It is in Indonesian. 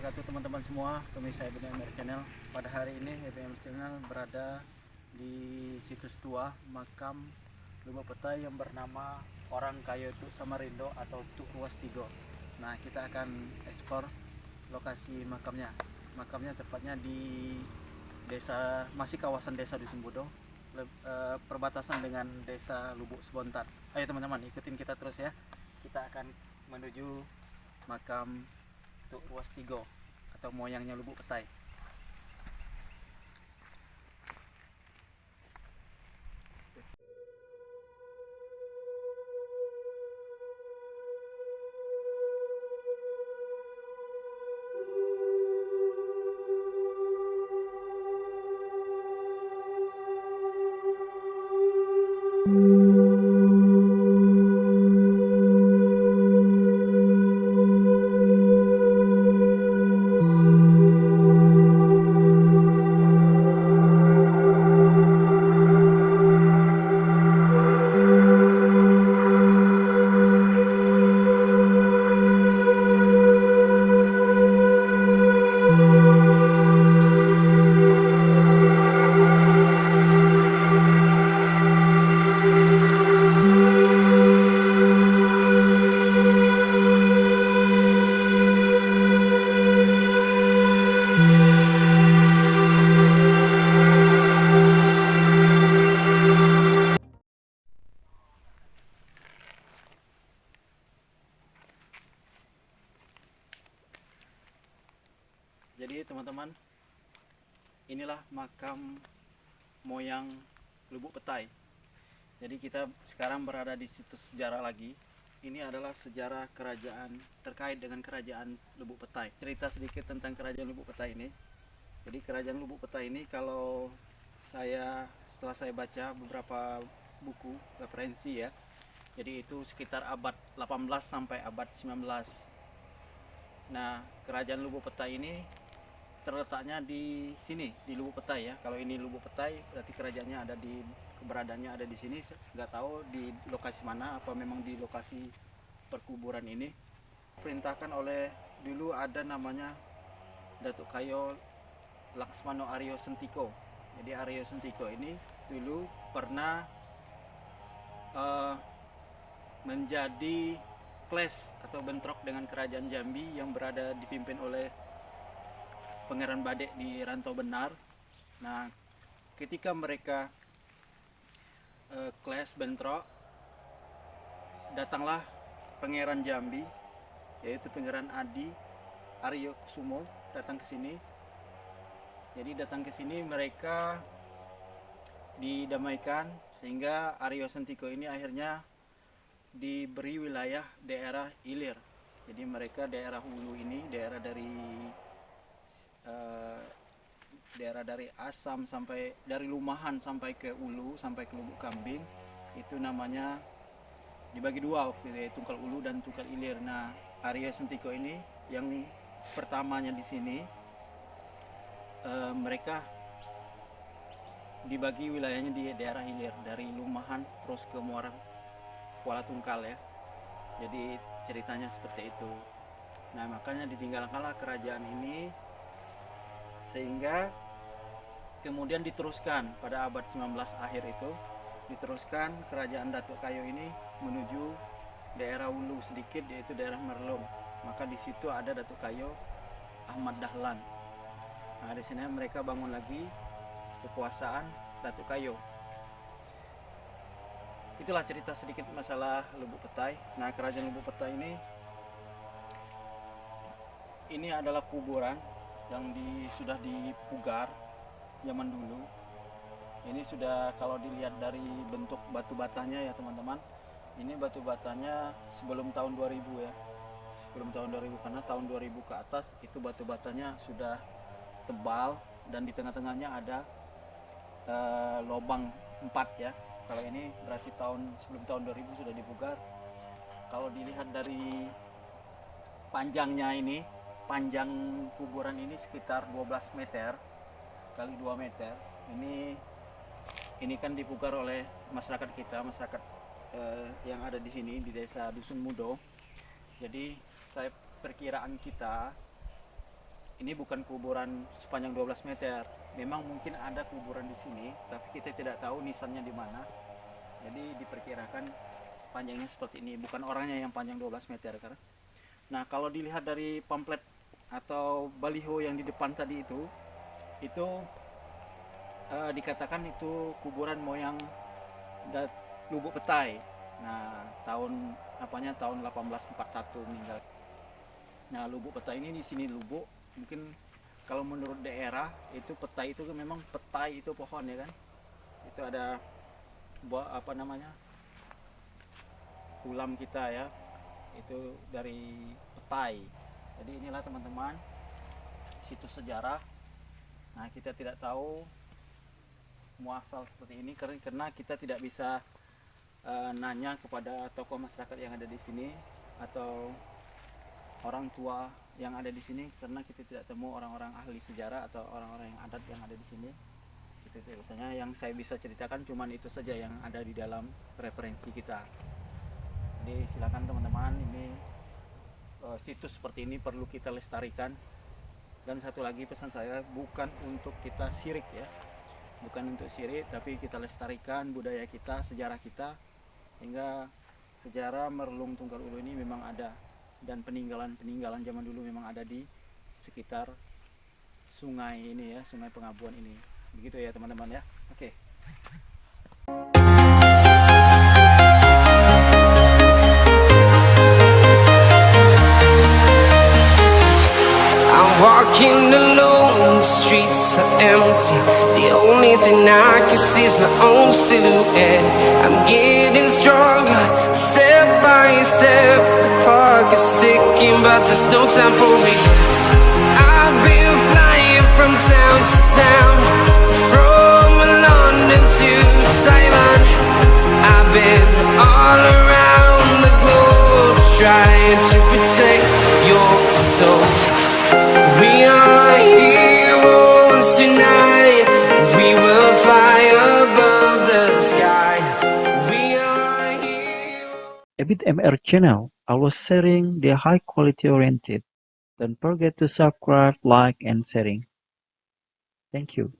wabarakatuh teman-teman semua, pemirsa EBMR Channel. Pada hari ini EBMR Channel berada di situs tua makam Lubuk Petai yang bernama Orang Kayo Tuk Samarindo atau Tuk Ruas Tigo. Nah, kita akan eksplor lokasi makamnya. Makamnya tepatnya di masih kawasan desa Dusun Budo, perbatasan dengan desa Lubuk Sebontar. Ayo teman-teman, ikutin kita terus ya. Kita akan menuju makam Tuk Ruas Tigo atau moyangnya Lubuk Petai. Jadi teman-teman, inilah makam moyang Lubuk Petai. Jadi kita sekarang berada di situs sejarah lagi. Ini adalah sejarah kerajaan terkait dengan kerajaan Lubuk Petai. Cerita sedikit tentang kerajaan Lubuk Petai ini. Jadi kerajaan Lubuk Petai ini setelah saya baca beberapa buku referensi ya. Jadi itu sekitar abad 18 sampai abad 19. Nah, kerajaan Lubuk Petai ini terletaknya di sini, di Lubuk Petai ya. Kalau ini Lubuk Petai berarti kerajaannya keberadaannya ada di sini. Nggak tahu di lokasi mana, apa memang di lokasi perkuburan ini. Perintahkan oleh, dulu ada namanya Datuk Kayo Laksmano Aryo Sentiko. Jadi Aryo Sentiko ini dulu pernah menjadi clash atau bentrok dengan kerajaan Jambi yang berada dipimpin oleh Pangeran Badek di Rantau Benar. Nah, ketika mereka clash bentrok, datanglah Pangeran Jambi, yaitu Pangeran Adi Aryo Kusumo, datang ke sini. Jadi datang ke sini mereka didamaikan sehingga Aryo Sentiko ini akhirnya diberi wilayah daerah Ilir. Jadi mereka daerah hulu ini, daerah dari Asam sampai dari Lumahan sampai ke Ulu sampai ke Lubuk Kambing, itu namanya dibagi dua waktu itu, Tungkal Ulu dan Tungkal Ilir. Nah, Aryo Sentiko ini yang pertamanya di sini, mereka dibagi wilayahnya di daerah Ilir dari Lumahan terus ke Muara Kuala Tungkal ya. Jadi ceritanya seperti itu. Nah, makanya ditinggalkanlah kerajaan ini sehingga kemudian diteruskan pada abad 19 akhir itu, diteruskan kerajaan Datuk Kayo ini menuju daerah Ulu sedikit, yaitu daerah Merlung. Maka di situ ada Datuk Kayo Ahmad Dahlan. Nah, di sini mereka bangun lagi kekuasaan Datuk Kayo. Itulah cerita sedikit masalah Lubuk Petai. Nah, kerajaan Lubuk Petai ini adalah kuburan yang sudah dipugar zaman dulu. Ini sudah, kalau dilihat dari bentuk batu batanya ya teman-teman, ini batu batanya sebelum tahun 2000 ya. Sebelum tahun 2000, karena tahun 2000 ke atas itu batu batanya sudah tebal dan di tengah-tengahnya ada lubang 4 ya. Kalau ini berarti sebelum tahun 2000 sudah dipugar. Kalau dilihat dari panjangnya ini, panjang kuburan ini sekitar 12 meter kali 2 meter. Ini kan dipugar oleh masyarakat kita, masyarakat yang ada di sini di desa Dusun Mudo. Jadi perkiraan kita ini bukan kuburan sepanjang 12 meter. Memang mungkin ada kuburan di sini, tapi kita tidak tahu nisannya di mana. Jadi diperkirakan panjangnya seperti ini, bukan orangnya yang panjang 12 meter kan. Nah, kalau dilihat dari pamflet atau baliho yang di depan tadi itu dikatakan itu kuburan moyang Lubuk Petai. Nah, tahun 1841 meninggal. Nah, Lubuk Petai ini di sini Lubuk, mungkin kalau menurut daerah itu petai itu memang petai itu pohon ya kan. Itu ada buah apa namanya? Ulam kita ya. Itu dari petai. Jadi inilah teman-teman situs sejarah. Nah, kita tidak tahu muasal seperti ini karena kita tidak bisa nanya kepada tokoh masyarakat yang ada di sini atau orang tua yang ada di sini, karena kita tidak temu orang-orang ahli sejarah atau orang-orang yang adat yang ada di sini. Itu biasanya yang saya bisa ceritakan cuman itu saja yang ada di dalam referensi kita. Jadi silakan teman-teman, ini situs seperti ini perlu kita lestarikan. Dan satu lagi pesan saya, bukan untuk kita sirik ya, bukan untuk sirik, tapi kita lestarikan budaya kita, sejarah kita, hingga sejarah Merlung Tunggal Ulu ini memang ada, dan peninggalan zaman dulu memang ada di sekitar sungai ini ya, Sungai Pengabuan ini. Begitu ya teman-teman ya. Oke. Walking alone, the streets are empty. The only thing I can see is my own silhouette. I'm getting stronger, step by step. The clock is ticking, but there's no time for me. I've been flying from town to town, from London to Taiwan. I've been all around the globe, trying to protect your soul. We are heroes tonight. We will fly above the sky. We are heroes. Ebit MR channel always sharing the high quality oriented. Don't forget to subscribe, like, and sharing. Thank you.